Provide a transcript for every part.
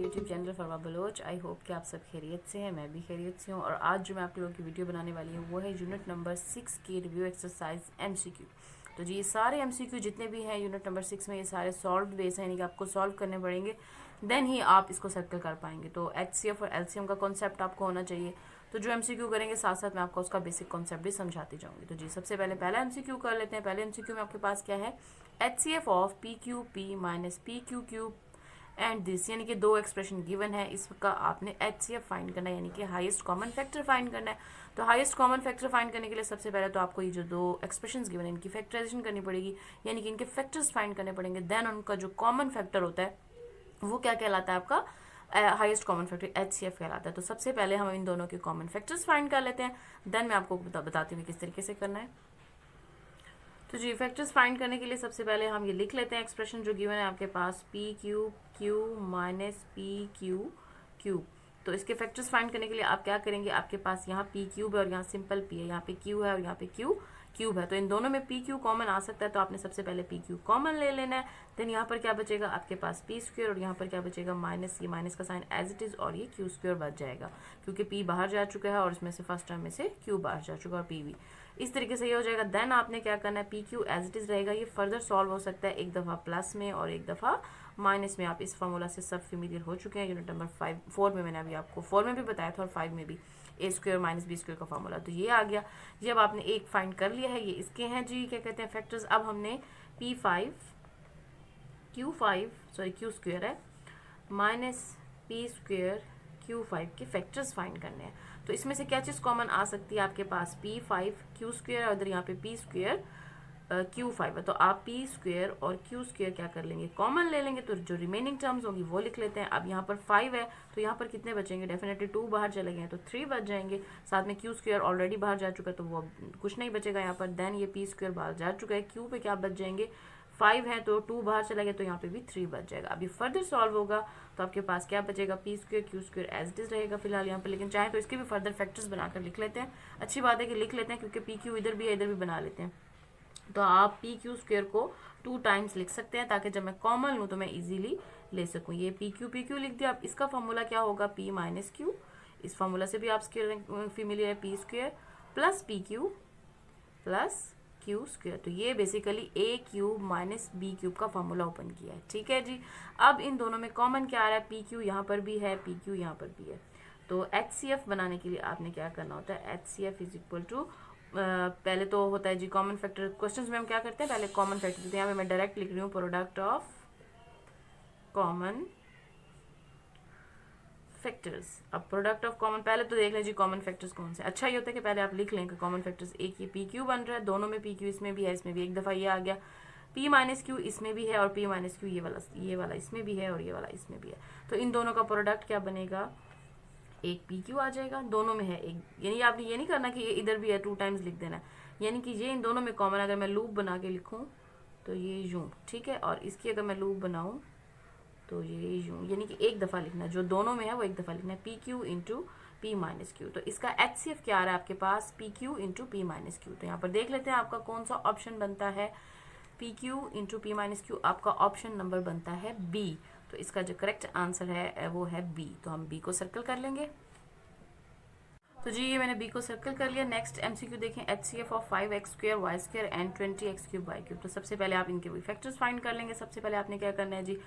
YouTube channel Farwa Baloch. I hope कि आप सब खैरियत से हैं, मैं भी खैरियत से हूँ। और आज जो मैं आप लोगों की वीडियो बनाने वाली हूँ वो है यूनिट नंबर 6 की रिव्यू एक्सरसाइज एमसीक्यू। तो जी ये सारे एमसीक्यू जितने भी हैं यूनिट नंबर 6 में, ये सारे सॉल्व बेस हैं, यानी कि आपको सॉल्व करने पड़ेंगे, देन ही आप इसको सर्कल कर पाएंगे। तो एचसीएफ और एलसीएम का कॉन्सेप्ट आपको होना चाहिए। तो जो एमसीक्यू करेंगे साथ साथ मैं आपको उसका बेसिक कॉन्सेप्ट भी समझाती जाऊंगी। तो जी सबसे पहले पहला एमसीक्यू कर लेते हैं। पहले एमसीक्यू में आपके पास क्या है, HCF of P Q P minus P Q Q and this, यानी कि दो एक्सप्रेशन गिवन है, इसका आपने एचसीएफ फाइंड करना है, यानी कि हाईएस्ट कॉमन फैक्टर फाइंड करना है। तो हाईएस्ट कॉमन फैक्टर फाइंड करने के लिए सबसे पहले तो आपको ये जो दो एक्सप्रेशंस गिवन है इनकी फैक्टराइजेशन करनी पड़ेगी, यानी कि इनके फैक्टर्स फाइंड करने पड़ेंगे। देन उनका जो कॉमन फैक्टर होता है वो क्या कहलाता है, आपका हाईएस्ट कॉमन फैक्टर एचसीएफ कहलाता है। तो सबसे पहले हम इन दोनों के कॉमन फैक्टर्स फाइंड कर लेते हैं, देन मैं आपको बताती हूँ किस तरीके से करना है। तो जी फैक्टर्स फाइंड करने के लिए सबसे पहले हम ये लिख लेते हैं एक्सप्रेशन जो गिवन है आपके पास, P Q Q minus P Q Q. तो इसके फैक्टर्स फाइंड करने के लिए आप क्या करेंगे, आपके पास यहाँ पी क्यूब है और यहाँ सिंपल पी है, यहाँ पे क्यू है और यहाँ पे क्यू क्यूब है। तो इन दोनों में पी क्यू कॉमन आ सकता है, तो आपने सबसे पहले पी क्यू कॉमन ले लेना है। देन यहाँ पर क्या बचेगा आपके पास पी स्क्वेयर, और यहाँ पर क्या बचेगा माइनस, ये माइनस का साइन एज इट इज, और ये क्यू स्क्वेयर बच जाएगा क्योंकि पी बाहर जा चुका है और इसमें से फर्स्ट टर्म में से क्यू बाहर जा चुका है और पी भी इस तरीके से ये हो जाएगा। देन आपने क्या करना है, P Q as it is रहेगा, ये फर्दर सॉल्व हो सकता है एक दफ़ा प्लस में और एक दफ़ा माइनस में। आप इस फॉर्मूला से सब फेमिलियर हो चुके हैं। यूनिट नंबर 4 में मैंने अभी आपको 4 में भी बताया था और 5 में भी, ए स्क्वायर माइनस बी स्क्वायर का फॉर्मूला। तो ये आ गया। जब आपने एक फाइंड कर लिया है, ये इसके हैं जी क्या कहते हैं फैक्टर्स। अब हमने क्यू स्क्वायर है माइनस पी स्क्वायर Q5 के फैक्टर्स फाइंड करने हैं। तो इसमें से क्या चीज़ कॉमन आ सकती है, आपके पास P5 Q स्क्वायर और इधर यहाँ पे P स्क्वायर Q5 है। तो आप P स्क्वायर और Q स्क्वायर क्या कर लेंगे, कॉमन ले लेंगे। तो जो रिमेनिंग टर्म्स होंगी वो लिख लेते हैं। अब यहाँ पर 5 है तो यहाँ पर कितने बचेंगे, डेफिनेटली 2 बाहर चले गए हैं तो 3 बच जाएंगे। साथ में Q स्क्वायर ऑलरेडी बाहर जा चुका है तो वो कुछ नहीं बचेगा यहाँ पर। देन ये P स्क्वायर बाहर जा चुका है, Q पे क्या बच जाएंगे 5 है तो 2 बाहर चला गया तो यहाँ पे भी 3 बच जाएगा। अभी फर्दर सॉल्व होगा तो आपके पास क्या बचेगा, P square Q square as it is रहेगा फिलहाल यहाँ पे, लेकिन चाहे तो इसके भी फर्दर फैक्टर्स बनाकर लिख लेते हैं। अच्छी बात है कि लिख लेते हैं क्योंकि पी क्यू इधर भी है इधर भी बना लेते हैं। तो आप पी क्यू स्क्वायर को 2 टाइम्स लिख सकते हैं ताकि जब मैं कॉमन लूँ तो मैं इजीली ले सकूँ। ये पी क्यू लिख दिया। अब इसका फॉर्मूला क्या होगा, पी माइनस क्यू। इस फॉर्मूला से भी आप फेमिलियर है, P square plus P Q plus Q square. तो ये बेसिकली ए क्यूब माइनस बी क्यूब का फॉर्मूला ओपन किया है, ठीक है जी। अब इन दोनों में कॉमन क्या आ रहा है, पी क्यू यहाँ पर भी है, पी क्यू यहाँ पर भी है। तो एच सी एफ बनाने के लिए आपने क्या करना होता है, H C F is equal to पहले तो होता है जी कॉमन फैक्टर। क्वेश्चंस में हम क्या करते हैं, पहले कॉमन फैक्टर, तो यहाँ पे मैं डायरेक्ट लिख रही हूँ प्रोडक्ट ऑफ कॉमन फैक्टर्स। अब प्रोडक्ट ऑफ कॉमन, पहले तो देख लीजिए कॉमन फैक्टर्स कौन से। अच्छा ये होता है कि पहले आप लिख लें कि कॉमन फैक्टर्स, एक ये पी क्यू बन रहा है, दोनों में पी क्यू इसमें भी है इसमें भी, एक दफ़ा ये आ गया पी माइनस क्यू इसमें भी है और पी माइनस क्यू ये वाला इसमें भी है और ये वाला इसमें भी है। तो इन दोनों का प्रोडक्ट क्या बनेगा, एक पी क्यू आ जाएगा, दोनों में है एक। यानी आपने ये नहीं करना कि ये इधर भी है 2 टाइम्स लिख देना है, यानी कि ये इन दोनों में कॉमन। अगर मैं लूप बना के लिखूँ तो ये यूँ, ठीक है, और इसकी अगर मैं लूप बनाऊँ तो ये यूँ, यानी कि एक दफ़ा लिखना, जो दोनों में है वो एक दफ़ा लिखना है, P Q into P minus Q. तो इसका एच सी एफ क्या आ रहा है आपके पास, P Q into P minus Q. तो यहाँ पर देख लेते हैं आपका कौन सा ऑप्शन बनता है, P Q into P minus Q आपका ऑप्शन नंबर बनता है बी। तो इसका जो करेक्ट आंसर है वो है बी। तो हम बी को सर्कल कर लेंगे। तो जी ये मैंने बी को सर्कल कर लिया। नेक्स्ट एमसीक्यू देखें, H C F of 5x square y square and 20x cube y cube. तो सबसे पहले आप इनके फैक्टर्स फाइंड कर लेंगे। सबसे पहले आपने क्या करना है जी,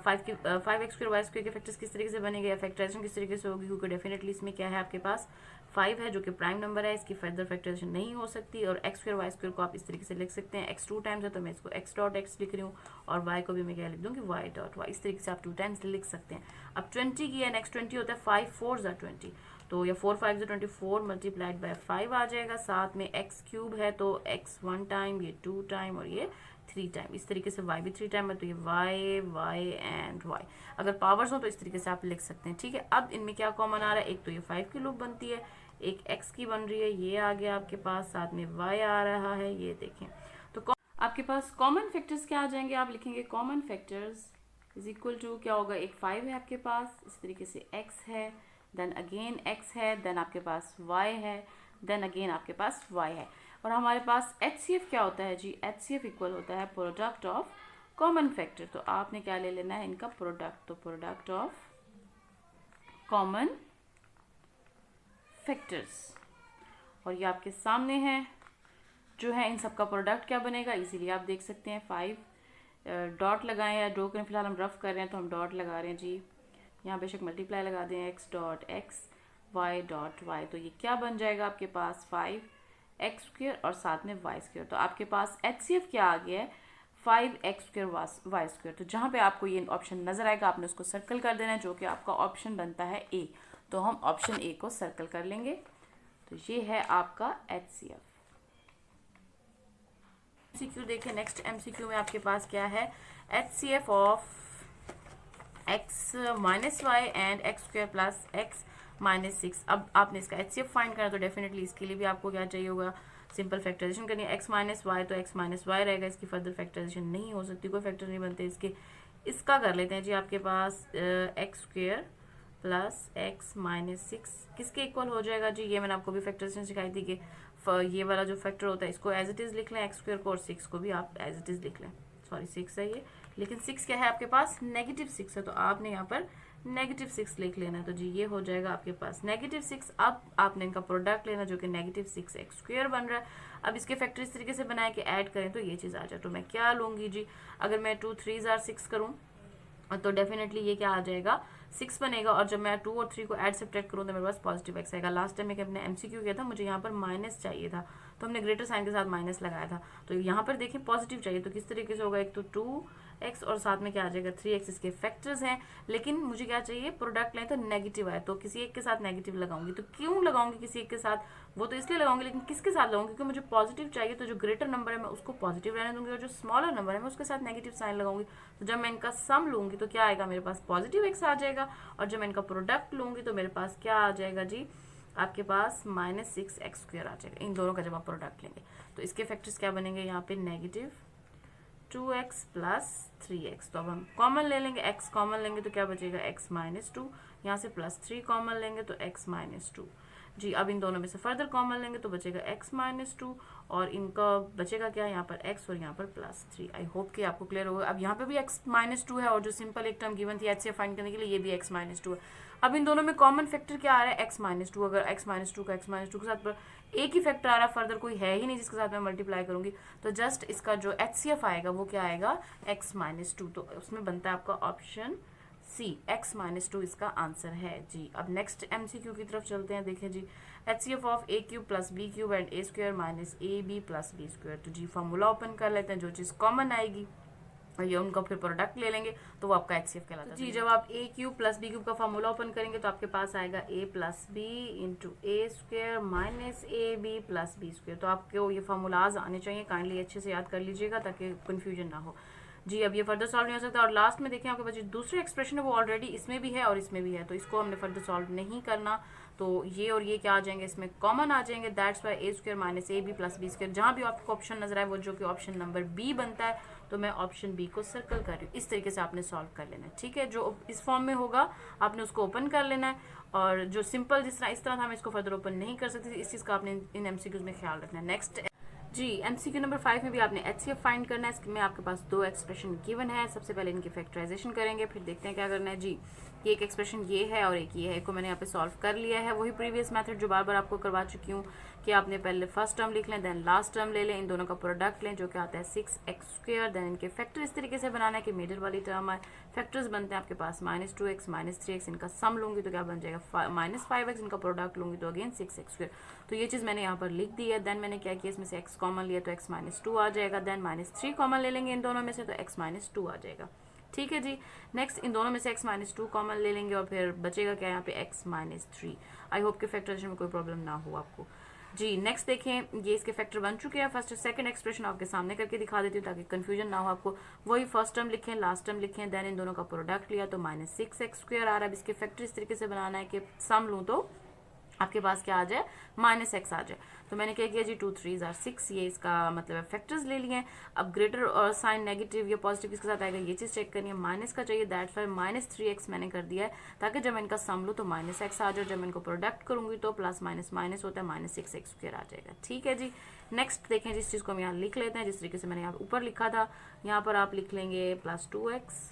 5x स्क्वायर वाई स्क्वायर के फैक्टर्स किस तरीके से बनेंगे या फैक्टराइजेशन किस तरीके से होगी, क्योंकि डेफिनेटली इसमें क्या है आपके पास 5 है जो कि प्राइम नंबर है, इसकी फर्दर फैक्टराइजेशन नहीं हो सकती। और एक्स स्क्वायर वाई स्क्वायर को आप इस तरीके से लिख सकते हैं, x 2 टाइम्स है तो मैं इसको x डॉट x लिख रही हूँ और y को भी मैं क्या लिख दूँगी y डॉट y। इस तरीके से आप 2 टाइम्स लिख सकते हैं। अब 20 की है, नेक्स्ट 20 होता है 5 4 20, तो या 4 5 24 मल्टीप्लाइड बाय 5 आ जाएगा। साथ में x क्यूब है तो x 1 टाइम, ये 2 टाइम और ये 3 टाइम। इस तरीके से y भी 3 टाइम है तो ये y एंड y। अगर पावर्स हो तो इस तरीके से आप लिख सकते हैं, ठीक है। अब इनमें क्या कॉमन आ रहा है, एक तो ये 5 की लूप बनती है, एक x की बन रही है, ये आ गया आपके पास, साथ में y आ रहा है, ये देखें। तो आपके पास कॉमन फैक्टर्स क्या आ जाएंगे, आप लिखेंगे common factors is equal to क्या होगा, एक 5 है आपके पास, इस तरीके से x है, देन अगेन x है, देन आपके पास y है, देन अगेन आपके पास y है। और हमारे पास HCF क्या होता है जी, HCF इक्वल होता है प्रोडक्ट ऑफ कॉमन फैक्टर। तो आपने क्या ले लेना है, इनका प्रोडक्ट। तो प्रोडक्ट ऑफ कॉमन फैक्टर्स, और ये आपके सामने है जो है इन सब का प्रोडक्ट क्या बनेगा, इसीलिए आप देख सकते हैं 5 डॉट लगाएं या ड्रॉ करें, फिलहाल हम रफ कर रहे हैं तो हम डॉट लगा रहे हैं जी। यहाँ बेशक मल्टीप्लाई लगा दें x dot x y dot y, तो ये क्या बन जाएगा आपके पास 5x स्क्वायर और साथ में y स्क्वायर। तो आपके पास HCF क्या आ गया है 5x स्क्वायर y स्क्वायर। तो जहाँ पे आपको ये ऑप्शन नजर आएगा आपने उसको सर्कल कर देना है, जो कि आपका ऑप्शन बनता है A। तो हम ऑप्शन A को सर्कल कर लेंगे। तो ये है आपका HCF। MCQ देखें, नेक्स्ट MCQ में आपके पास क्या है, HCF of x minus y and x square plus x minus 6। अब आपने इसका HCF फाइंड करना, तो डेफिनेटली इसके लिए भी आपको क्या चाहिए होगा, सिंपल फैक्टराइजेशन करनी है। x माइनस वाई तो x माइनस वाई रहेगा, इसकी फर्दर फैक्टराइजेशन नहीं हो सकती, कोई फैक्टर नहीं बनते इसके। इसका कर लेते हैं जी, आपके पास X square plus x minus 6 किसके इक्वल हो जाएगा जी, ये मैंने आपको भी फैक्टराइजेशन सिखाई थी कि ये वाला जो फैक्टर होता है इसको एज इट इज लिख लें एक्स स्क्वायर को, और 6 को भी आप एज इट इज लिख लें। सॉरी 6 है ये, लेकिन 6 क्या है आपके पास, नेगेटिव 6 है, तो आपने यहाँ पर नेगेटिव 6 लिख लेना है। तो जी ये हो जाएगा आपके पास नेगेटिव 6। अब आपने इनका प्रोडक्ट लेना जो कि नेगेटिव 6 एक्स स्क्वायर बन रहा है। अब इसके फैक्टर इस तरीके से बनाए कि ऐड करें तो ये चीज़ आ जाए। तो मैं क्या लूँगी जी, अगर मैं 2 3 6 करूँ तो डेफिनेटली ये क्या आ जाएगा 6 बनेगा, और जब मैं 2 और 3 को ऐड सब्ट्रैक्ट करूँ तो मेरे पास पॉजिटिव एक्स आएगा। लास्ट टाइम एक हमने MCQ किया था, मुझे यहाँ पर माइनस चाहिए था तो हमने ग्रेटर साइन के साथ माइनस लगाया था। तो यहाँ पर देखें पॉजिटिव चाहिए, तो किस तरीके से होगा, एक तो 2x और साथ में क्या आ जाएगा 3x, इसके फैक्टर्स हैं। लेकिन मुझे क्या चाहिए, प्रोडक्ट लें तो नेगेटिव आए, तो किसी एक के साथ नेगेटिव लगाऊंगी। तो क्यों लगाऊंगी किसी एक के साथ, वो तो इसलिए लगाऊंगी, लेकिन किसके साथ लगाऊंगी, क्योंकि मुझे पॉजिटिव चाहिए। तो जो ग्रेटर नंबर है मैं उसको पॉजिटिव रहने दूंगी, और जो स्मॉलर नंबर है मैं उसके साथ नेगेटिव साइन लगाऊंगी। तो जब मैं इनका सम लूंगी तो क्या आएगा, मेरे पास पॉजिटिव एक्स आ जाएगा, और जब मैं इनका प्रोडक्ट लूंगी तो मेरे पास क्या आ जाएगा जी, आपके पास माइनस 6 एक्स स्क्वायर आ जाएगा। इन दोनों का जब आप प्रोडक्ट लेंगे तो इसके फैक्टर्स क्या बनेंगे, यहाँ पे नेगेटिव 2x प्लस 3x। तो अब हम कॉमन ले लेंगे, x कॉमन लेंगे तो क्या बचेगा x माइनस 2, यहाँ से प्लस 3 कॉमन लेंगे तो x माइनस 2 जी। अब इन दोनों में से फर्दर कॉमन लेंगे तो बचेगा x माइनस 2, और इनका बचेगा क्या, यहाँ पर x और यहाँ पर प्लस 3। आई होप कि आपको क्लियर होगा। अब यहाँ पे भी x माइनस 2 है, और जो सिंपल एक टर्म गिवन थी HCF फाइंड करने के लिए, ये भी x माइनस 2 है। अब इन दोनों में कॉमन फैक्टर क्या आ रहा है, x माइनस 2। अगर x माइनस 2 का x माइनस 2 के साथ एक ही फैक्टर आ रहा है, फर्दर कोई है ही नहीं जिसके साथ मैं मल्टीप्लाई करूंगी, तो जस्ट इसका जो HCF आएगा वो क्या आएगा, x माइनस 2। तो उसमें बनता है आपका ऑप्शन C, x माइनस 2 इसका आंसर है जी। अब नेक्स्ट MCQ की तरफ चलते हैं। देखिए जी, HCF of a cube plus b cube and a square minus ab plus b square. तो जी फॉर्मूला ओपन कर लेते हैं, जो चीज़ कॉमन आएगी ये उनका फिर प्रोडक्ट ले लेंगे तो वो आपका HCF कहलाता है जी। जब आप a cube plus b cube का फॉर्मूला ओपन करेंगे तो आपके पास आएगा a plus b into a square minus a b plus B square. तो आपको ये फार्मूलाज आने चाहिए, काइंडली अच्छे से याद कर लीजिएगा ताकि कन्फ्यूजन ना हो जी। अब ये फर्दर सॉल्व नहीं हो सकता, और लास्ट में देखें आपके पास दूसरा एक्सप्रेशन है वो ऑलरेडी इसमें भी है और इसमें भी है, तो इसको हमने फर्दर सॉल्व नहीं करना। तो ये और ये क्या आ जाएंगे, इसमें कॉमन आ जाएंगे, that's why a square minus a b plus B square. जहाँ भी आपको ऑप्शन नजर आए वो जो कि ऑप्शन नंबर बी बनता है, तो मैं ऑप्शन बी को सर्कल कर रही हूँ। इस तरीके से आपने सॉल्व कर लेना है, ठीक है। जो इस फॉर्म में होगा आपने उसको ओपन कर लेना है, और जो सिंपल जिस तरह इस तरह था हम इसको फर्दर ओपन नहीं कर सकते, इस चीज़ का आपने इन MCQs में ख्याल रखना है। नेक्स्ट जी, MCQ नंबर 5 में भी आपने HCF फाइंड करना है। इसमें आपके पास 2 एक्सप्रेशन गिवन है। सबसे पहले इनकी फैक्टराइजेशन करेंगे, फिर देखते हैं क्या करना है जी। ये एक एक्सप्रेशन ये है और एक ये है, को मैंने यहाँ पे सॉल्व कर लिया है। वही प्रीवियस मेथड जो बार बार आपको करवा चुकी हूँ कि आपने पहले फर्स्ट टर्म लिख लें, देन लास्ट टर्म ले लें, इन दोनों का प्रोडक्ट लें जो कि आता है 6x स्क्वायर, देन इनके फैक्टर इस तरीके से बनाना है कि मिडिल वाली टर्म आए। फैक्टर्स बनते हैं आपके पास माइनस 2x माइनस 3x, इनका सम लूंगी तो क्या बन जाएगा माइनस 5x, इनका प्रोडक्ट लूंगी तो अगेन 6x स्क्वायर। तो ये चीज़ मैंने यहाँ पर लिख दी है। देन मैंने क्या किया, इसमें से x कॉमन लिया तो x माइनस 2 आ जाएगा, देन माइनस 3 कॉमन ले लेंगे इन दोनों में से तो x माइनस 2 आ जाएगा, ठीक है जी। नेक्स्ट इन दोनों में से x माइनस 2 कॉमन ले लेंगे और फिर बचेगा क्या यहाँ पे x माइनस 3। आई होप कि फैक्टराइजेशन में कोई प्रॉब्लम ना हो आपको जी। नेक्स्ट देखें, ये इसके फैक्टर बन चुके हैं। फर्स्ट सेकंड एक्सप्रेशन आपके सामने करके दिखा देती हूँ ताकि कंफ्यूजन ना हो आपको। वही फर्स्ट टर्म लिखें, लास्ट टर्म लिखें, देन इन दोनों का प्रोडक्ट लिया तो माइनस 6x स्क्वायर आ रहा है। इसके फैक्टर इस तरीके से बनाना है कि सम लूँ तो आपके पास क्या आ जाए माइनस x आ जाए। तो मैंने क्या किया जी 2 3 6, ये इसका मतलब फैक्टर्स ले लिए हैं। अब ग्रेटर और साइन नेगेटिव या पॉजिटिव किसके साथ आएगा ये चीज़ चेक करनी है। माइनस का चाहिए, दैट्स वाई माइनस 3x मैंने कर दिया है ताकि जब मैं इनका सम लूँ तो माइनस x आ जाए, जब मैं इनको प्रोडक्ट करूंगी तो प्लस माइनस माइनस होता है माइनस 6x स्क्वायर आ जाएगा, ठीक है जी। नेक्स्ट देखें, जिस चीज़ को हम यहाँ लिख लेते हैं जिस तरीके से मैंने यहाँ ऊपर लिखा था, यहाँ पर आप लिख लेंगे प्लस 2x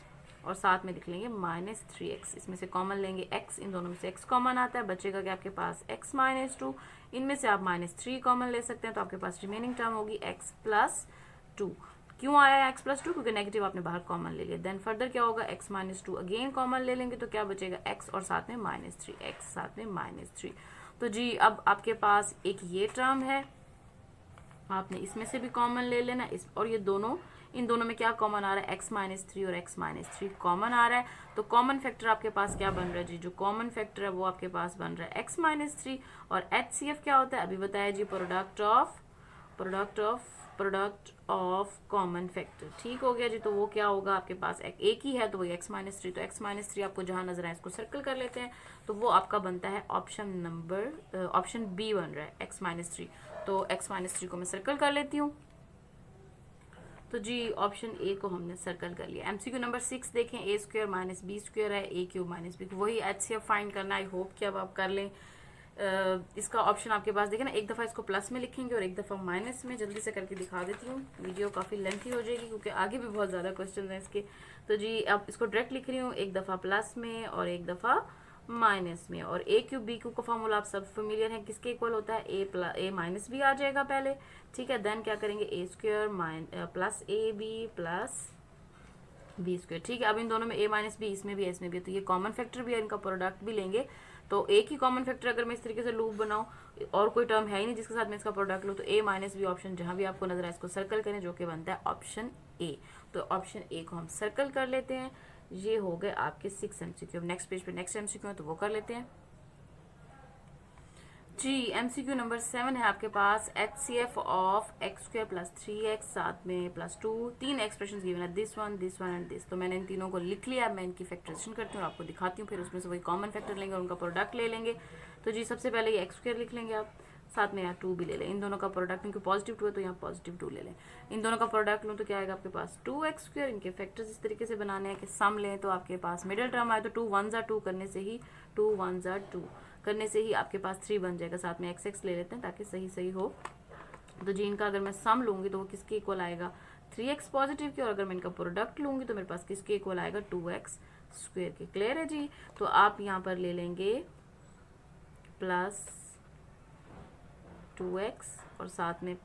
और साथ में लिख लेंगे -3x। इसमें से कॉमन लेंगे x, इन दोनों में से x कॉमन आता है, बचेगा कि आपके पास x -2, इनमें से आप -3 कॉमन ले सकते हैं, तो आपके पास रिमेनिंग टर्म होगी x + 2। क्यों आया है x + 2? क्योंकि नेगेटिव आपने बाहर कॉमन ले लिया। देन फर्दर क्या होगा, x -2 अगेन कॉमन ले लेंगे तो क्या बचेगा, x और साथ में -3, x साथ में -3। तो जी अब आपके पास एक ये टर्म है, आपने इसमें से भी कॉमन ले लेना इस, और ये दोनों, इन दोनों में क्या कॉमन आ रहा है, x -3 और x -3 कॉमन आ रहा है। तो कॉमन फैक्टर आपके पास क्या बन रहा है जी, जो कॉमन फैक्टर है वो आपके पास बन रहा है x -3। और HCF क्या होता है, अभी बताया जी, प्रोडक्ट ऑफ कॉमन फैक्टर। ठीक हो गया जी। तो वो क्या होगा, आपके पास एक ही है तो वही x -3, तो x -3 आपको जहां नजर आए इसको सर्कल कर लेते हैं, तो वो आपका बनता है ऑप्शन बी बन रहा है x -3। तो x -3 को मैं सर्कल कर लेती हूँ। तो जी ऑप्शन ए को हमने सर्कल कर लिया। MCQ नंबर 6 देखें, a² - b² है, a³ - b, वही HCF फाइंड करना। आई होप कि अब आप कर लें। इसका ऑप्शन आपके पास देखें ना, एक दफ़ा इसको प्लस में लिखेंगे और एक दफ़ा माइनस में। जल्दी से करके दिखा देती हूँ, वीडियो काफ़ी लेंथी हो जाएगी क्योंकि आगे भी बहुत ज़्यादा क्वेश्चन हैं इसके। तो जी अब इसको डायरेक्ट लिख रही हूँ, एक दफ़ा प्लस में और एक दफ़ा माइनस में। और a³ b³ का फॉर्मूला आप सब फेमिलियर हैं, किसके इक्वल होता है, a - b आ जाएगा पहले। ठीक है, देन क्या करेंगे, a² + ab + b²। ठीक है, अब इन दोनों में a - b, इसमें भी इसमें भी, तो ये कॉमन फैक्टर भी है, इनका प्रोडक्ट भी लेंगे। तो एक ही कॉमन फैक्टर अगर मैं इस तरीके से लूप बनाऊं और कोई टर्म है ही नहीं जिसके साथ मैं इसका प्रोडक्ट लूँ, तो a - b ऑप्शन जहां भी आपको नजर आए इसको सर्कल करें, जो कि बनता है ऑप्शन ए। तो ऑप्शन ए को हम सर्कल कर लेते हैं। ये हो गए आपके 6 MCQ। नेक्स्ट पेज पे नेक्स्ट MCQ है तो वो कर लेते हैं जी। MCQ नंबर 7 है आपके पास, HCF ऑफ x² + 3x साथ में +2, 3 एक्सप्रेशन गिवन है, दिस वन एंड दिस। तो मैंने इन तीनों को लिख लिया। मैं इनकी फैक्टराइजेशन करती हूँ और आपको दिखाती हूँ, फिर उसमें से वही कॉमन फैक्टर लेंगे और उनका प्रोडक्ट ले लेंगे। तो जी सबसे पहले ये x² लिख लेंगे आप, साथ में यहाँ 2 भी ले लें। इन दोनों का प्रोडक्ट, क्योंकि पॉजिटिव 2 है तो यहाँ +2 ले लें। इन दोनों का प्रोडक्ट लूँ तो क्या आएगा आपके पास 2x²। इनके फैक्टर्स इस तरीके से बनाने हैं कि सम लें तो आपके पास मिडिल टर्म आए तो 2 1s are 2 करने से ही 2 1s are 2 करने से ही आपके पास 3 बन जाएगा। साथ में x ले लेते हैं ताकि सही सही हो। तो जी इनका अगर मैं सम लूंगी तो वो किसके इक्वल आएगा, 3x पॉजिटिव की। और अगर मैं इनका प्रोडक्ट लूंगी तो मेरे पास किसके इक्वल आएगा, 2x² के। क्लियर है जी। तो आप यहाँ पर ले लेंगे +2x और साथ में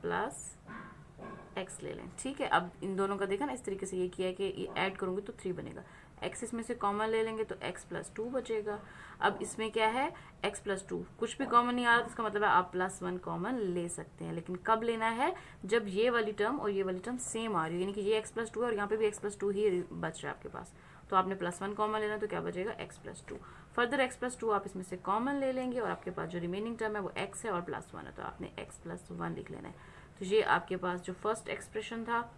+x ले लें। ठीक है, अब इन दोनों का देखा ना, इस तरीके से ये किया है कि ऐड करूंगी तो 3 बनेगा। x इसमें से कॉमन ले लेंगे तो x + 2 बचेगा। अब इसमें क्या है, x + 2 कुछ भी कॉमन नहीं आ रहा तो इसका मतलब है आप +1 कॉमन ले सकते हैं। लेकिन कब लेना है, जब ये वाली टर्म और ये वाली टर्म सेम आ रही है, यानी कि ये x + 2 है और यहाँ पे भी x + 2 ही बच रहा है आपके पास। तो आपने +1 कॉमन लेना, तो क्या बचेगा, x + 2। फर्दर x + 2 आप इसमें से कॉमन ले लेंगे और आपके पास जो रिमेनिंग टर्म है वो x है और +1 है, तो आपने x + 1 लिख लेना है। तो ये आपके पास जो फर्स्ट एक्सप्रेशन था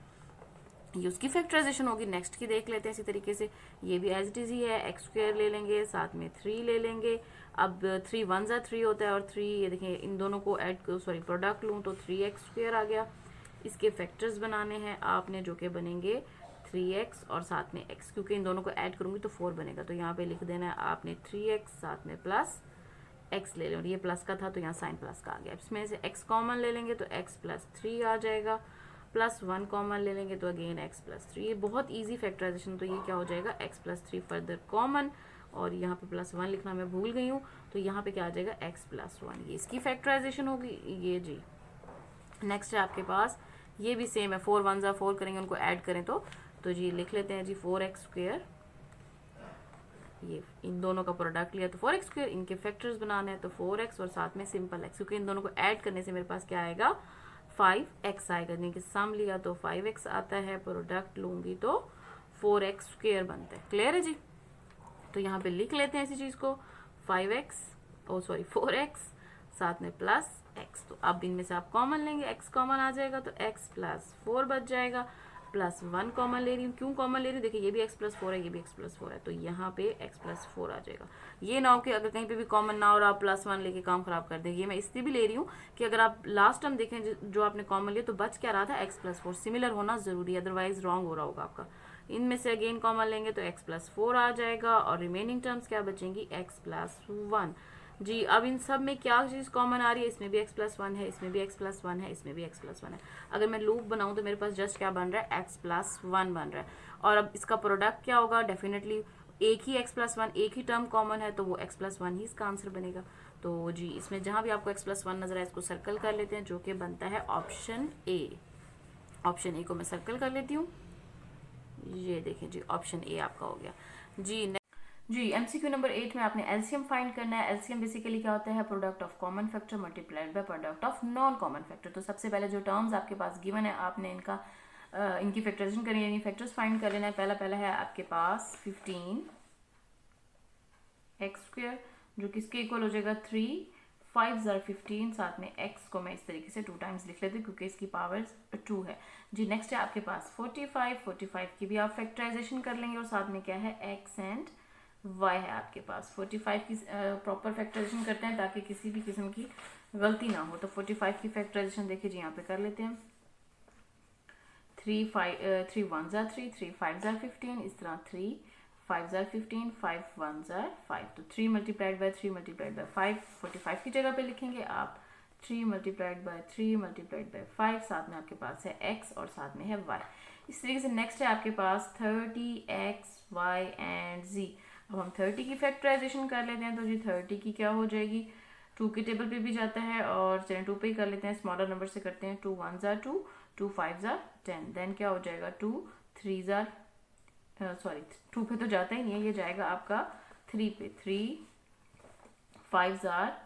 ये उसकी फैक्टराइजेशन होगी। नेक्स्ट की देख लेते हैं इसी तरीके से। ये भी एज इट इज ही है, x² ले लेंगे, साथ में 3 ले लेंगे। अब 3 1s are 3 होता है और 3, ये देखिए इन दोनों को प्रोडक्ट लूँ तो 3x² आ गया। इसके फैक्टर्स बनाने हैं आपने, जो कि बनेंगे 3x और साथ में x, क्योंकि इन दोनों को ऐड करूंगी तो 4 बनेगा। तो यहाँ पे लिख देना है आपने 3x साथ में +x ले लें, और ये प्लस का था तो यहाँ साइन प्लस का आ गया। इसमें से x कॉमन ले लेंगे तो x + 3 आ जाएगा, +1 कॉमन ले लेंगे तो अगेन x + 3। ये बहुत इजी फैक्टराइजेशन। तो ये क्या हो जाएगा, x + 3 फर्दर कॉमन, और यहाँ पे +1 लिखना मैं भूल गई हूँ, तो यहाँ पे क्या आ जाएगा, x + 1। ये इसकी फैक्टराइजेशन होगी। ये जी नेक्स्ट है आपके पास, ये भी सेम है, 4 1s are 4 करेंगे, उनको ऐड करें तो जी लिख लेते हैं जी 4x²। ये इन दोनों का प्रोडक्ट लिया तो 4x², इनके फैक्टर्स बनाने हैं तो 4x और साथ में सिंपल x, क्योंकि इन दोनों को ऐड करने से मेरे पास क्या आएगा, 5x आएगा। यानी कि सम लिया तो 5x आता है, प्रोडक्ट लूंगी तो 4x² बनता है। क्लियर है जी। तो यहाँ पे लिख लेते हैं इसी चीज को, 4x साथ में +x। तो अब इनमें से आप कॉमन लेंगे, x कॉमन आ जाएगा तो x + 4 बच जाएगा। +1 कॉमन ले रही हूँ, क्यों कॉमन ले रही हूँ, देखिए ये भी x + 4 है, ये भी x + 4 है, तो यहाँ पे x + 4 आ जाएगा। ये ना हो कि अगर कहीं पे भी कॉमन ना हो और आप +1 लेके काम खराब कर देंगे। ये मैं इसलिए भी ले रही हूँ कि अगर आप लास्ट टर्म देखें जो आपने कॉमन लिया तो बच क्या रहा था, x + 4। सिमिलर होना जरूरी है, अदरवाइज रॉन्ग हो रहा होगा आपका। इनमें से अगेन कॉमन लेंगे तो x + 4 आ जाएगा और रिमेनिंग टर्म्स क्या बचेंगी, x + 1। जी अब इन सब में क्या चीज़ कॉमन आ रही है, इसमें भी x प्लस वन है, इसमें भी x प्लस वन है, इसमें भी x प्लस वन है। अगर मैं लूप बनाऊं तो मेरे पास जस्ट क्या बन रहा है, x प्लस वन बन रहा है। और अब इसका प्रोडक्ट क्या होगा, डेफिनेटली एक ही x प्लस वन, एक ही टर्म कॉमन है तो वो x प्लस वन ही इसका आंसर बनेगा। तो जी इसमें जहां भी आपको x प्लस वन नजर आए इसको सर्कल कर लेते हैं, जो कि बनता है ऑप्शन ए। ऑप्शन ए को मैं सर्कल कर लेती हूँ, ये देखें जी ऑप्शन ए आपका हो गया। जी एमसीक्यू नंबर 8 में आपने एलसीएम फाइंड करना है। एलसीएम बेसिकली क्या होता है, product of common factor multiplied by product of non common factor. तो सबसे पहले जो टर्म्स आपके पास गिवन है आपने इनकी फैक्टराइजेशन करनी है, यानी फैक्टर्स फाइंड कर लेना है। पहला है आपके पास 15 एक्स स्क्वायर जो किसके इक्वल हो जाएगा 3, 5 जार 15, साथ में x को मैं इस तरीके से 2 टाइम्स लिख लेती हूँ क्योंकि इसकी पावर 2 है। जी नेक्स्ट है आपके पास 45 की भी आप फैक्टराइजेशन कर लेंगे और साथ में क्या है x एंड y है आपके पास। 45 की प्रॉपर फैक्टराइजेशन करते हैं ताकि किसी भी किस्म की गलती ना हो। तो 45 की फैक्टराइजेशन देखिए जी यहाँ पे कर लेते हैं। 3 1 जार 3, 3 5 जार 15, इस तरह 3 5 जार 15, 5 1 जार 5। तो 3 मल्टीप्लाइड बाय 3 मल्टीप्लाइड बाय 5 45 की जगह पे लिखेंगे आप 3 मल्टीप्लाइड बाय 3 मल्टीप्लाइड बाय 5, साथ में आपके पास है x और साथ में है y। इस तरीके से नेक्स्ट है आपके पास 30x y एंड z। अब हम 30 की फैक्टराइजेशन कर लेते हैं। तो जी 30 की क्या हो जाएगी, 2 के टेबल पे भी जाता है और चलिए 2 पे ही कर लेते हैं, स्मॉलर नंबर से करते हैं। 2 1 जार 2, 2 5 जार 10, देन क्या हो जाएगा 2 3 जार सॉरी 2 पे तो जाता ही नहीं है, ये जाएगा आपका 3 पे। 3 5 जार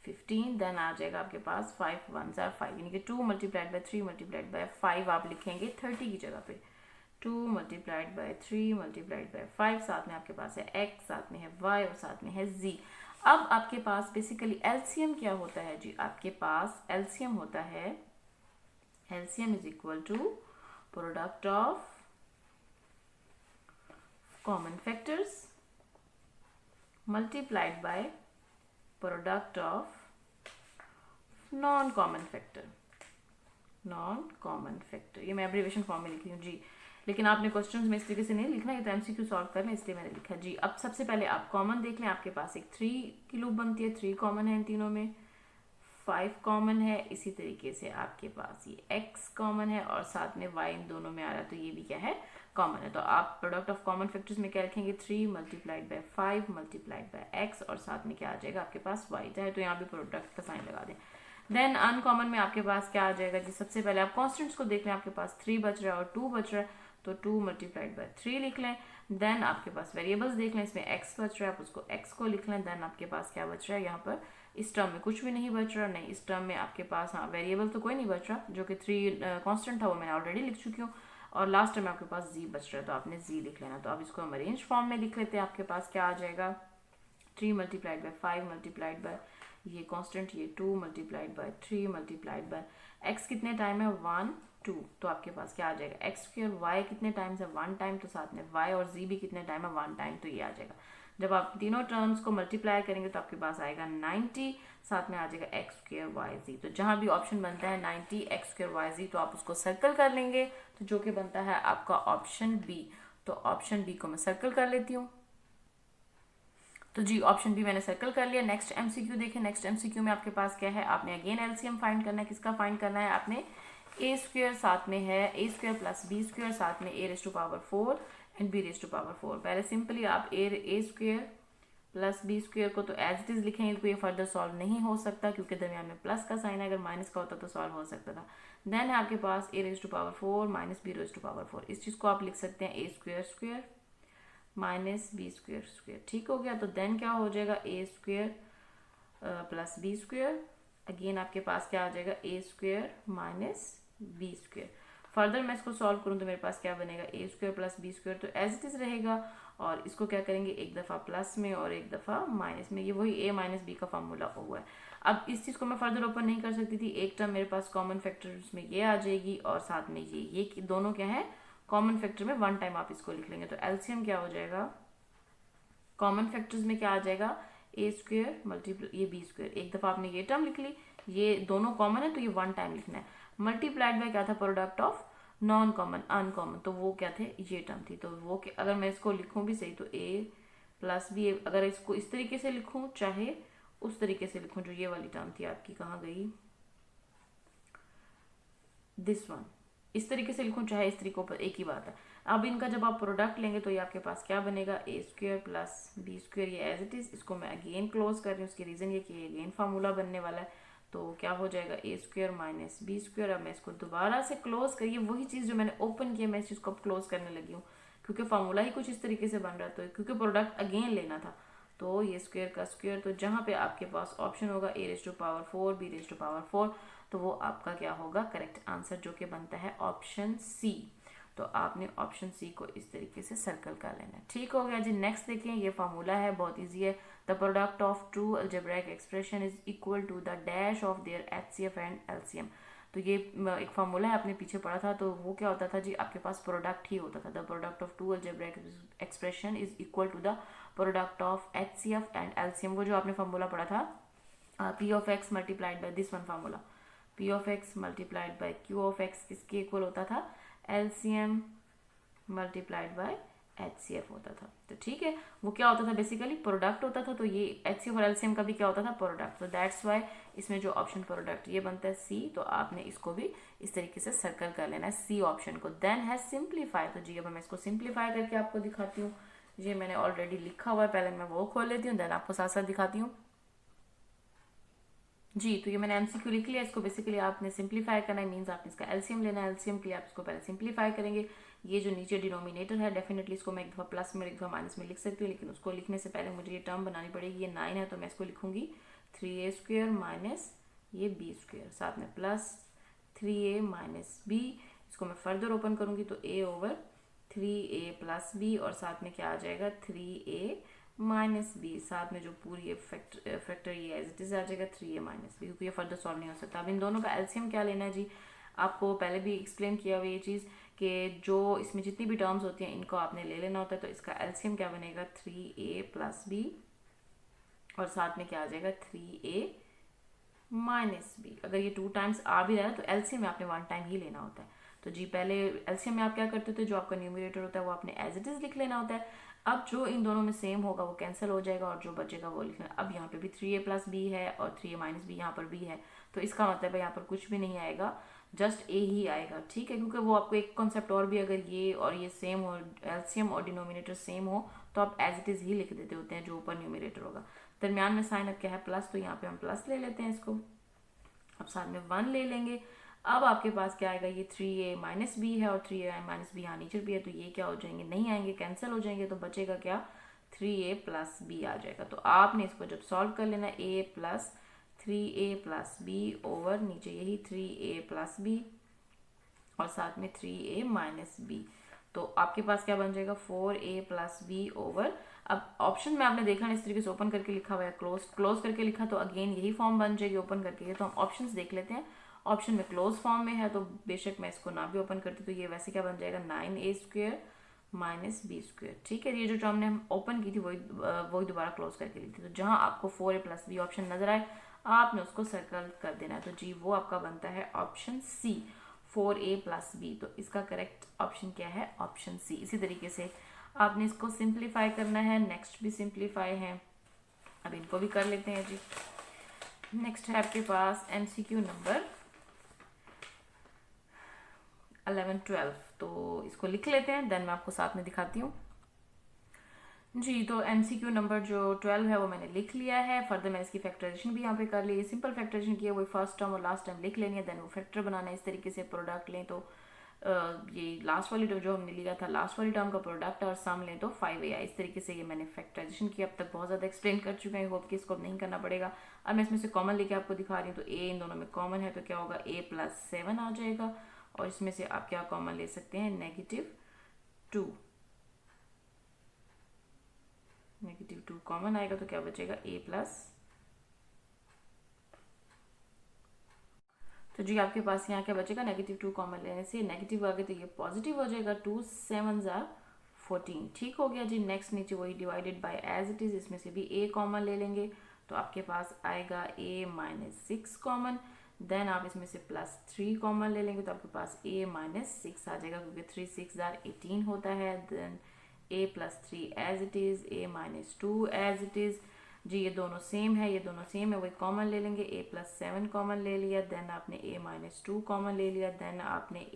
15, देन आ जाएगा आपके पास 5 1 जार 5, यानी कि 2 मल्टीप्लाइड बाय 3 मल्टीप्लाइड बाय 5 आप लिखेंगे 30 की जगह पे। 2 मल्टीप्लाइड बाय 3 मल्टीप्लाइड बाय 5, साथ में आपके पास है x, साथ में है y और साथ में है z। अब आपके पास बेसिकली एलसीएम क्या होता है जी, आपके पास एलसीएम होता है, LCM is equal to product of common factors multiplied by product of non common factor. Non common factor ये मैं एब्रीवेशन फॉर्म में लिखी हूँ जी, लेकिन आपने क्वेश्चंस में इस तरीके से नहीं लिखना, ये तो एमसीक्यू सॉल्व करना इसलिए मैंने लिखा जी। अब सबसे पहले आप कॉमन देख लें, आपके पास एक 3 की लूप बनती है, 3 कॉमन है इन तीनों में, 5 कॉमन है, इसी तरीके से आपके पास ये x कॉमन है और साथ में y इन दोनों में आ रहा है तो ये भी क्या है कॉमन है। तो आप प्रोडक्ट ऑफ कॉमन फैक्टर्स में क्या लिखेंगे 3 multiplied by 5 multiplied by x और साथ में क्या आ जाएगा आपके पास y, चाहे तो यहाँ पे प्रोडक्ट का साइन लगा दें। देन अनकॉमन में आपके पास क्या आ जाएगा जी, सबसे पहले आप कॉन्स्टेंट्स को देख लें, आपके पास 3 बच रहा है और 2 बच रहा है तो 2 मल्टीप्लाइड बाय 3 लिख लें। देन आपके पास वेरिएबल्स देख लें, इसमें x बच रहा है आप उसको x को लिख लें। देन आपके पास क्या बच रहा है, यहाँ पर इस टर्म में कुछ भी नहीं बच रहा, नहीं इस टर्म में आपके पास हाँ वेरिएबल तो कोई नहीं बच रहा, जो कि 3 कांस्टेंट था वो मैंने ऑलरेडी लिख चुकी हूँ, और लास्ट टर्म में आपके पास z बच रहा है तो आपने z लिख लेना। तो अब इसको हम अरेंज फॉर्म में लिख लेते हैं, आपके पास क्या आ जाएगा 3 मल्टीप्लाइड बाय 5 मल्टीप्लाइड बाय ये कांस्टेंट ये 2 multiplied by 3 multiplied by x कितने टाइम है 1 2, तो आपके पास क्या आ जाएगा x स्क्वायर, y कितने टाइम्स है 1 टाइम, तो साथ में y और z भी कितने टाइम है 1 टाइम, तो ये आ जाएगा। जब आप तीनों टर्म्स को मल्टीप्लाई करेंगे तो आपके पास आएगा 90, साथ में आ जाएगा x स्क्वायर y z। तो जहां भी ऑप्शन बनता है 90 x स्क्वायर y z तो आप उसको सर्कल कर लेंगे, तो जो कि बनता है आपका ऑप्शन बी। तो ऑप्शन बी को मैं सर्कल कर लेती हूँ। तो जी ऑप्शन बी मैंने सर्कल कर लिया। नेक्स्ट एमसीक्यू देखें, नेक्स्ट एमसीक्यू में आपके पास क्या है, आपने अगेन एलसीएम फाइंड करना है। किसका फाइंड करना है, आपने ए स्क्वायर साथ में है A square plus B square, साथ में A raise to power 4 and B raise to power 4। पहले सिंपली आप A square plus B square को तो एज इट इज लिखेंगे, कोई फर्दर सॉल्व नहीं हो सकता क्योंकि दरमियान में प्लस का साइन है, अगर माइनस का होता तो सॉल्व हो सकता था। देन है आपके पास A raise to power 4 minus B raise to power 4, इस चीज को आप लिख सकते हैं A square square minus B square square, ठीक हो गया। तो देन क्या हो जाएगा A square plus B square, again आपके पास क्या आ जाएगा A square minus B square. Further मैं इसको सॉल्व करूँ तो मेरे पास क्या बनेगा A square plus B square, तो एज इट इज रहेगा और इसको क्या करेंगे एक दफ़ा प्लस में और एक दफ़ा माइनस में, ये वही ए माइनस बी का फॉर्मूला हुआ है। अब इस चीज़ को मैं फर्दर ओपन नहीं कर सकती थी, एक टर्म मेरे पास कॉमन फैक्टर्स में ये आ जाएगी और साथ में ये दोनों क्या है कॉमन फैक्टर में, वन टाइम आप इसको लिख लेंगे। तो एलसीएम क्या हो जाएगा, कॉमन फैक्टर्स में क्या आ जाएगा ए स्क्वायर मल्टीप्लाई ये बी स्क्वायर, एक दफ़ा आपने ये टर्म लिख ली, ये दोनों कॉमन है तो ये वन टाइम लिखना है। मल्टीप्लाइड बाय क्या था product of non common uncommon, तो वो क्या थे ये टर्म थी, तो वो अगर मैं इसको लिखूं भी सही तो ए प्लस बी, अगर इसको इस तरीके से लिखूं चाहे उस तरीके से लिखूं जो ये वाली टर्म थी आपकी, कहाँ गई, दिस वन, इस तरीके से लिखूं चाहे इस तरीके पर, एक ही बात है। अब इनका जब आप प्रोडक्ट लेंगे तो ये आपके पास क्या बनेगा, ए स्क्वेयर प्लस बी स्क्वेयर, ये एज इट इज, इसको मैं अगेन क्लोज कर रही हूँ। उसकी रीजन ये कि अगेन फार्मूला बनने वाला है, तो क्या हो जाएगा ए स्क्वेयर माइनस बी स्क्वेयर। अब मैं इसको दोबारा से क्लोज करिए, वही चीज़ जो मैंने ओपन किया मैं इस चीज़ को अब क्लोज करने लगी हूँ, क्योंकि फार्मूला ही कुछ इस तरीके से बन रहा था, क्योंकि प्रोडक्ट अगेन लेना था। तो ये स्क्वेयर का स्क्वेयर, तो जहाँ पे आपके पास ऑप्शन होगा A raise to power 4 B raise to power 4, तो वो आपका क्या होगा, करेक्ट आंसर, जो कि बनता है ऑप्शन सी। तो आपने ऑप्शन सी को इस तरीके से सर्कल कर लेना है। ठीक हो गया जी। नेक्स्ट देखें, ये फार्मूला है, बहुत इजी है। The product of two algebraic expression is equal to the dash of their HCF and LCM. तो ये एक फार्मूला है, आपने पीछे पढ़ा था, तो वो क्या होता था जी, आपके पास प्रोडक्ट ही होता था। The product of two algebraic expression is equal to the product of HCF and LCM. वो जो आपने फार्मूला पढ़ा था, P of x multiplied by this one formula, P of x multiplied by Q of x, किसके equal होता था, LCM multiplied by HCF होता था। तो ठीक है, वो क्या होता था, बेसिकली प्रोडक्ट होता था। तो ये एचसीएफ और एलसीएम का भी क्या होता था, प्रोडक्ट। तो दैट्स वाई इसमें जो ऑप्शन प्रोडक्ट ये बनता है सी। तो आपने इसको भी इस तरीके से सर्कल कर लेना है, सी ऑप्शन को। देन है सिंप्लीफाई। तो जी अब मैं इसको सिंप्लीफाई करके आपको दिखाती हूँ। ये मैंने ऑलरेडी लिखा हुआ है, पहले मैं वो खोल लेती हूँ, देन आपको साथ साथ दिखाती हूँ जी। तो ये मैंने एमसीक्यू लिख लिया, इसको बेसिकली आपने सिंप्लीफाई करना है, मींस आपने इसका एलसीएम लेना है। एलसीएम के लिए आप इसको पहले सिंप्लीफाई करेंगे। ये जो नीचे डिनोमिनेटर है, डेफिनेटली इसको मैं एक दफ़ा प्लस में एक दफ़ा माइनस में लिख सकती हूँ, लेकिन उसको लिखने से पहले मुझे ये टर्म बनानी पड़ेगी। ये 9 है, तो मैं इसको लिखूंगी 3a स्क्वेयर माइनस ये b स्क्वेयर, साथ में प्लस 3a माइनस b। इसको मैं फर्दर ओपन करूंगी तो a over 3a plus b, और साथ में क्या आ जाएगा 3a माइनस बी, साथ में जो पूरी फैक्टर ये एज इट इज आ जाएगा 3a माइनस बी, क्योंकि ये फर्दर सॉल्व नहीं हो सकता। अब इन दोनों का एलसीएम क्या लेना है जी, आपको पहले भी एक्सप्लेन किया हुआ ये चीज़ कि जो इसमें जितनी भी टर्म्स होती हैं इनको आपने ले लेना होता है। तो इसका एलसीएम क्या बनेगा 3a प्लस बी, और साथ में क्या आ जाएगा 3a माइनस बी। अगर ये 2 टाइम्स आ भी रहा है तो एलसीएम में आपने 1 टाइम ही लेना होता है। तो जी पहले एलसीएम में आप क्या करते थे, जो आपका न्यूमरेटर होता है वो आपने एज इट इज लिख लेना होता है। अब जो इन दोनों में सेम होगा वो कैंसिल हो जाएगा, और जो बचेगा वो लिखना। अब यहाँ पे भी 3a प्लस बी है और 3a माइनस बी यहाँ पर भी है, तो इसका मतलब है यहाँ पर कुछ भी नहीं आएगा, जस्ट ए ही आएगा। ठीक है, क्योंकि वो आपको एक कॉन्सेप्ट और भी, अगर ये और ये सेम हो, एलसीएम और डिनोमिनेटर सेम हो, तो आप एज इट इज ही लिख देते होते हैं जो ऊपर न्यूमरेटर होगा। दरमियान में साइन अब क्या है, प्लस, तो यहाँ पे हम प्लस ले लेते हैं इसको। अब साथ में 1 ले लेंगे। अब आपके पास क्या आएगा, ये 3a माइनस बी है और 3a माइनस बी यहाँ नीचे भी है, तो ये क्या हो जाएंगे, नहीं आएंगे, कैंसिल हो जाएंगे। तो बचेगा क्या, 3a प्लस बी आ जाएगा। तो आपने इसको जब सॉल्व कर लेना, a plus 3a plus b over नीचे यही 3a प्लस बी, और साथ में 3a माइनस बी। तो आपके पास क्या बन जाएगा 4a प्लस बी ओवर, अब ऑप्शन में आपने देखा इस तरीके से ओपन करके लिखा हुआ है, क्लोज करके लिखा, तो अगेन यही फॉर्म बन जाएगी ओपन करके। तो हम ऑप्शंस देख लेते हैं। ऑप्शन में क्लोज फॉर्म में है, तो बेशक मैं इसको ना भी ओपन करती तो ये वैसे क्या बन जाएगा 9a square minus B square. ठीक है, ये जो टर्म ने हम ओपन की थी वही दोबारा क्लोज करके ली थी। तो जहां आपको 4a प्लस बी ऑप्शन नजर आए, आपने उसको सर्कल कर देना है। तो जी वो आपका बनता है option C, 4a plus B. तो इसका करेक्ट ऑप्शन क्या है, ऑप्शन सी। इसी तरीके से आपने इसको सिंप्लीफाई करना है। नेक्स्ट भी सिंप्लीफाई है, अब इनको भी कर लेते हैं जी। नेक्स्ट है आपके पास एमसीक्यू नंबर 11 12, तो इसको लिख लेते हैं, देन मैं आपको साथ में दिखाती हूँ जी। तो एमसीक्यू नंबर जो 12 है वो मैंने लिख लिया है। फर्दर मैंने इसकी फैक्टराइजेशन भी यहाँ पे कर ली है। सिंपल फैक्टराइजेशन किया, वही फर्स्ट टर्म और लास्ट टर्म लिख लेनी है, देन वो फैक्टर बनाना है। इस तरीके से प्रोडक्ट लें तो ये लास्ट वाली टर्म जो हमने लिया था, लास्ट वाली टर्म का प्रोडक्ट और सम लें तो 5a। इस तरीके से ये मैंने फैक्टराइजेशन किया। अब तक बहुत ज़्यादा एक्सप्लेन कर चुके हैं, होप कि इसको अब नहीं करना पड़ेगा। अब मैं इसमें से कॉमन लेके आपको दिखा रही हूँ। तो a इन दोनों में कॉमन है, तो क्या होगा a प्लस 7 आ जाएगा, और इसमें से आप क्या कॉमन ले सकते हैं, -2 कॉमन आएगा, तो क्या बचेगा a प्लस, तो जी आपके पास यहाँ क्या बचेगा, -2 कॉमन लेने से नेगेटिव आ गया तो ये पॉजिटिव हो जाएगा, 2 7s are 14। ठीक हो गया जी। नेक्स्ट नीचे वही divided by as it is, इसमें से भी a कॉमन ले लेंगे, तो आपके पास आएगा a माइनस 6 कॉमन। देन आप इसमें से +3 कॉमन ले लेंगे, तो आपके पास a माइनस 6 आ जाएगा, क्योंकि 3 6 are 18 होता है। Then a plus 3 as it is, a minus 2 as it is. जी ये दोनों सेम है, ये दोनों सेम है, वही कॉमन ले लेंगे। a+7 कॉमन ले लिया, देन आपने a-2 कॉमन ले लिया, देन आपने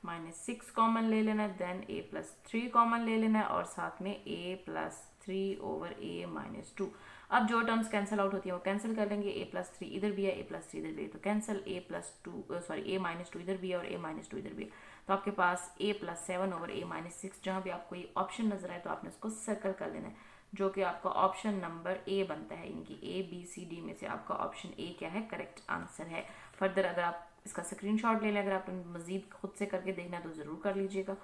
a-6 कॉमन ले लेना है, देन a+3 कॉमन ले लेना है और साथ में a+3/a-2। अब जो टर्म्स कैंसिल आउट होती है वो कैंसिल कर लेंगे। a+3 इधर भी है, a+3 इधर भी है, तो कैंसिल। a-2 इधर भी है और a-2 इधर भी है, तो आपके पास a+7/a-6। जहाँ भी आपको ये ऑप्शन नजर आए तो आपने उसको सर्कल कर लेना है, जो कि आपका ऑप्शन नंबर ए बनता है। इनकी A, B, C, D में से आपका ऑप्शन ए क्या है, करेक्ट आंसर है। फर्दर अगर आप इसका स्क्रीनशॉट ले लें, अगर आपने मजीद खुद से करके देखना है तो जरूर कर लीजिएगा।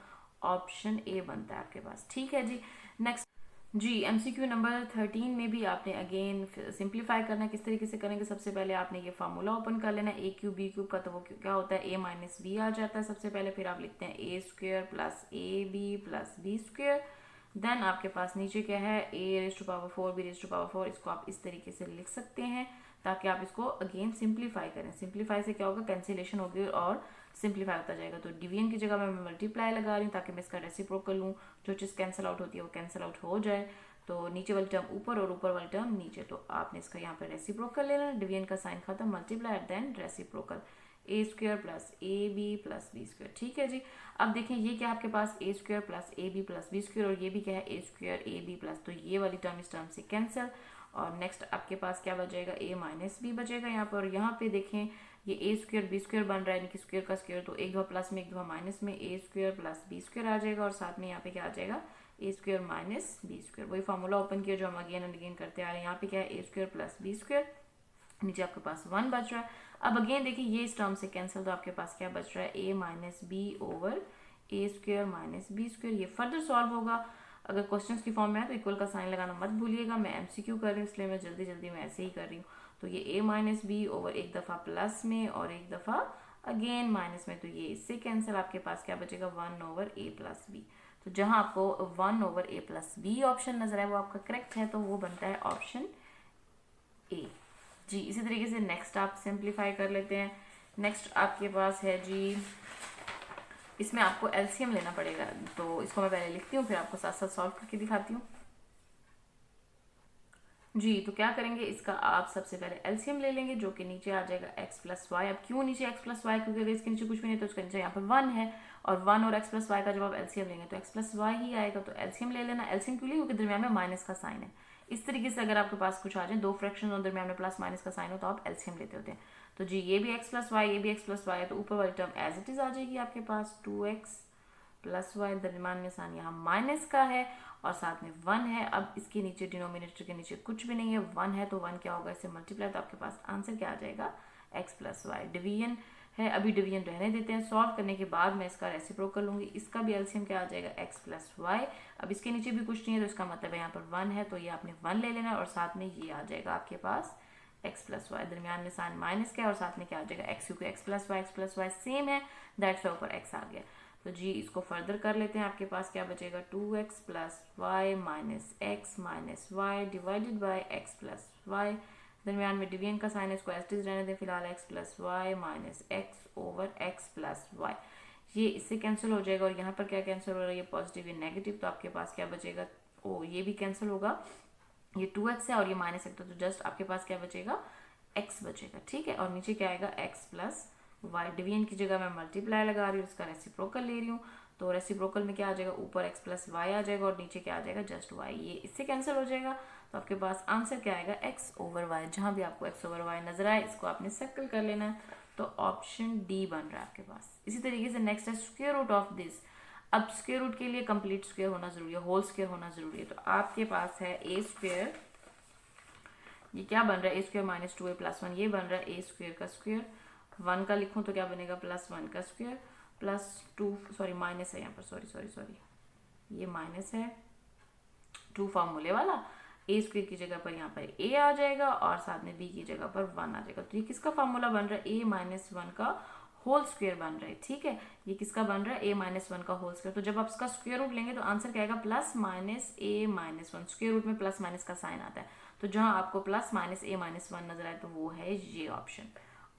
ऑप्शन ए बनता है आपके पास, ठीक है जी। नेक्स्ट जी MCQ नंबर 13 में भी आपने अगेन सिंप्लीफाई करना है। किस तरीके से करेंगे, सबसे पहले आपने ये फार्मूला ओपन कर लेना है a³ का, तो वो क्या होता है a-b आ जाता है सबसे पहले। फिर आप लिखते हैं a² + ab + b²। देन आपके पास नीचे क्या है a⁴ b⁴, इसको आप इस तरीके से लिख सकते हैं ताकि आप इसको अगेन सिंप्लीफाई करें। सिंप्लीफाई से क्या होगा, कैंसिलेशन होगी और सिंप्लीफाई होता जाएगा। तो डिवीजन की जगह मैं मल्टीप्लाई लगा रही हूँ ताकि मैं इसका रेसिप्रोकल लूँ, जो चीज़ कैंसिल आउट होती है वो कैंसिल आउट हो जाए। तो नीचे वाली टर्म ऊपर और ऊपर वाली टर्म नीचे, तो आपने इसका यहाँ पर रेसिप्रोकल लेना है। डिवीजन का साइन खत्म, multiply then reciprocal, a² + ab + b²। ठीक है जी। अब देखें ये क्या है आपके पास a² + ab + b², और ये भी क्या है a² ab+, तो ये वाली टर्म इस टर्म से कैंसिल। और नेक्स्ट आपके पास क्या बचेगा, a-b बचेगा यहाँ पर। और यहाँ पे देखें ये a² b² बन रहा है, यानी कि स्क्वायर का स्क्वायर, तो एक दफा प्लस में एक दफा माइनस में a² + b² आ जाएगा, और साथ में यहाँ पे क्या आ जाएगा a² - b²। वही फार्मूला ओपन किया जो हम अगेन एंड अगेन करते आ रहे हैं। यहाँ पे क्या है a² + b², नीचे आपके पास 1 बच रहा है। अब अगेन देखिए ये इस टर्म से कैंसिल, तो आपके पास क्या बच रहा है a-b/a² - b²। ये फर्दर सॉल्व होगा। अगर क्वेश्चंस की फॉर्म में है तो इक्वल का साइन लगाना मत भूलिएगा। मैं MCQ कर रही हूँ इसलिए मैं जल्दी जल्दी में ऐसे ही कर रही हूँ। तो ये a-b ओवर एक दफ़ा प्लस में और एक दफ़ा अगेन माइनस में, तो ये इससे कैंसिल। आपके पास क्या बचेगा 1/a+b। तो जहां आपको 1/a+b ऑप्शन नजर आए वो आपका करेक्ट है, तो वो बनता है ऑप्शन ए जी। इसी तरीके से नेक्स्ट आप सिंप्लीफाई कर लेते हैं। नेक्स्ट आपके पास है जी, इसमें आपको LCM लेना पड़ेगा, तो इसको मैं पहले लिखती हूँ फिर आपको साथ साथ सॉल्व करके दिखाती हूँ जी। तो क्या करेंगे, इसका आप सबसे पहले LCM ले लेंगे, जो कि नीचे आ जाएगा x + y। अब क्यों नीचे x + y, क्योंकि अगर इसके नीचे कुछ भी नहीं तो उसके नीचे यहाँ पर 1 है, और 1 और x + y का जब आप LCM लेंगे तो x + y ही आएगा। तो LCM ले लेना। LCM क्यों लिए, क्योंकि दरमियान में माइनस का साइन है। इस तरीके से अगर आपके पास कुछ आ जाए, दो फ्रैक्शन और दरमियान में प्लस माइनस का साइन हो, तो आप LCM लेते होते हैं। तो जी ये भी x + y, ये भी x + y है, तो ऊपर वाली टर्म एज इट इज आ जाएगी आपके पास 2x + y, दरमियान में साइन यहाँ माइनस का है और साथ में 1 है। अब इसके नीचे डिनोमिनेटर के नीचे कुछ भी नहीं है, 1 है, तो 1 क्या होगा, इससे मल्टीप्लाई, तो आपके पास आंसर क्या आ जाएगा x + y। डिवीजन है, अभी डिवीजन रहने देते हैं। सॉल्व करने के बाद मैं इसका रेसिप्रोकल लूंगी। इसका भी LCM क्या आ जाएगा x + y। अब इसके नीचे भी कुछ नहीं है, तो इसका मतलब है यहाँ पर 1 है, तो ये आपने 1 ले लेना है, और साथ में ये आ जाएगा आपके पास x + y, दरमियान में साइन माइनस का है, और साथ में क्या आ जाएगा x, क्योंकि x + y सेम है, दैट्स वाई ऊपर x आ गया। तो जी इसको फर्दर कर लेते हैं। आपके पास क्या बचेगा 2x + y - x - y divided by x + y, दरमियान में डिवीजन का साइन है, इसको एज इट रहने दें फिलहाल, x + y - x/x + y। ये इससे कैंसिल हो जाएगा, और यहाँ पर क्या कैंसिल हो रहा है, ये पॉजिटिव या नेगेटिव, तो आपके पास क्या बचेगा, ओ ये भी कैंसिल होगा, ये 2x है और ये -x, तो जस्ट आपके पास क्या बचेगा x बचेगा। ठीक है, और नीचे क्या आएगा x + y। डिवीजन की जगह मैं मल्टीप्लाई लगा रही हूँ, इसका रेसिप्रोकल ले रही हूँ, तो रेसिप्रोकल में क्या आ जाएगा, ऊपर x + y आ जाएगा और नीचे क्या आ जाएगा जस्ट y। ये इससे कैंसिल हो जाएगा, तो आपके पास आंसर क्या आएगा x/y। जहां भी आपको x/y नजर आए इसको आपने सर्कल कर लेना है, तो ऑप्शन डी बन रहा है आपके पास। इसी तरीके से नेक्स्ट है स्क्वायर रूट ऑफ दिस। अब स्क्वायर रूट के लिए कंप्लीट स्क्वायर होना जरूरी है, होल स्क्वायर होना जरूरी है। तो आपके पास है a², ये क्या बन रहा है a² - 2a + 1, ये बन रहा है a² का स्क्वायर। 1 का लिखूं तो क्या बनेगा +1 का स्क्वायर +2, सॉरी माइनस है यहाँ पर, सॉरी ये माइनस है 2 फार्मूले वाला। a² की जगह पर यहाँ पर a आ जाएगा और साथ में b की जगह पर 1 आ जाएगा। तो ये किसका फार्मूला बन रहा है, a - 1 का होल स्क्वायर बन रहा है। ठीक है, ये किसका बन रहा है, a - 1 का होल स्क्वायर। तो जब आप इसका स्क्वायर रूट लेंगे तो आंसर क्या आएगा +-a - 1। स्क्वायर रूट में प्लस माइनस का साइन आता है, तो जहां आपको +-a - 1 नजर आए तो वो है ये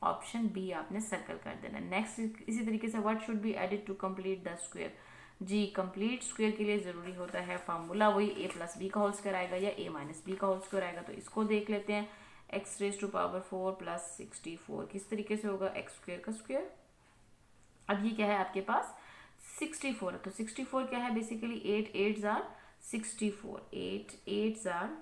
ऑप्शन बी आपने सर्कल कर देना। नेक्स्ट इसी तरीके से what should be added to complete the square. जी कंप्लीट स्क्वायर के लिए ज़रूरी होता है फार्मूला वही a प्लस बी का होल स्क्वायर आएगा या a माइनस बी का होल स्क्वायर आएगा। तो इसको देख लेते हैं, एक्स रेज टू पावर 4 प्लस 64 किस तरीके से होगा, एक्स स्क्वायर का स्क्वायर। अब ये क्या है आपके पास 64 है, तो 64 क्या है बेसिकली 8 8 जार 64, 8 8 जार,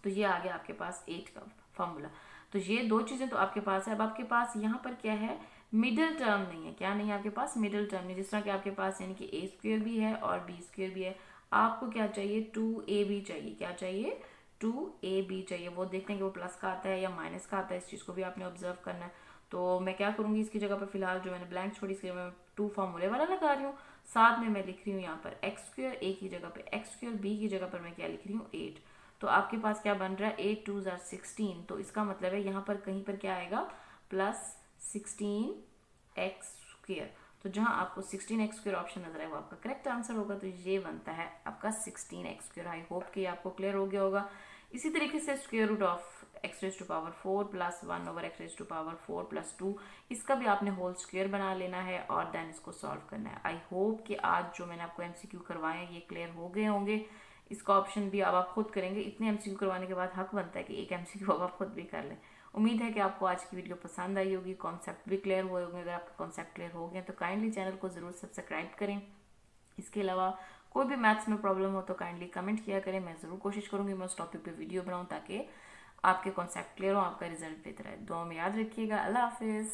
तो ये आ गया आपके पास 8 का फॉर्मूला। तो ये दो चीजें तो आपके पास है। अब आपके पास यहाँ पर क्या है, मिडिल टर्म नहीं है। क्या नहीं है आपके पास, मिडिल टर्म नहीं। जिस तरह कि आपके पास यानी कि ए स्क्वेयर भी है और बी स्क्वेयर भी है, आपको क्या चाहिए 2ab चाहिए। क्या चाहिए 2ab चाहिए। वो देखते हैं कि वो प्लस का आता है या माइनस का आता है, इस चीज को भी आपने ऑब्जर्व करना है। तो मैं क्या करूंगी, इसकी जगह पर फिलहाल जो मैंने ब्लैंक छोड़ी इसकी जगह मैं 2 फॉर्मूले वाला लगा रही हूँ। साथ में मैं लिख रही हूँ यहाँ पर एक्स स्क्वेयर ए की जगह पे एक्स स्क्वेयर बी की जगह पर मैं क्या लिख रही हूँ 8। तो आपके पास क्या बन रहा है 8 2 जार 16। तो इसका मतलब है यहाँ पर कहीं पर क्या आएगा प्लस 16 एक्स स्क्वेयर। तो जहां आपको 16 एक्स स्क्वेयर ऑप्शन नजर आए वो आपका करेक्ट आंसर होगा। तो ये बनता है आपका 16 एक्स स्क्वेयर। आई होप कि आपको क्लियर हो गया होगा। इसी तरीके से square root of x raise to power 4 plus 1 over x raise to power 4 plus 2, इसका भी आपने होल स्क्वेयर बना लेना है और देन इसको सॉल्व करना है। आई होप कि आज जो मैंने आपको एमसीक्यू करवाए हैं ये क्लियर हो गए होंगे। इसका ऑप्शन भी अब आप खुद करेंगे। इतने एमसीक्यू करवाने के बाद हक बनता है कि एक एमसीक्यू अब आप खुद भी कर लें। उम्मीद है कि आपको आज की वीडियो पसंद आई होगी, कॉन्सेप्ट भी क्लियर हुए होंगे। अगर आपके कॉन्सेप्ट क्लियर हो गए तो काइंडली चैनल को जरूर सब्सक्राइब करें। इसके अलावा कोई भी मैथ्स में प्रॉब्लम हो तो काइंडली कमेंट किया करें। मैं ज़रूर कोशिश करूंगी मैं उस टॉपिक पे वीडियो बनाऊं ताकि आपके कॉन्सेप्ट क्लियर हो, आपका रिजल्ट बेहतर है। दुआ में याद रखिएगा। अल्लाह हाफिज़।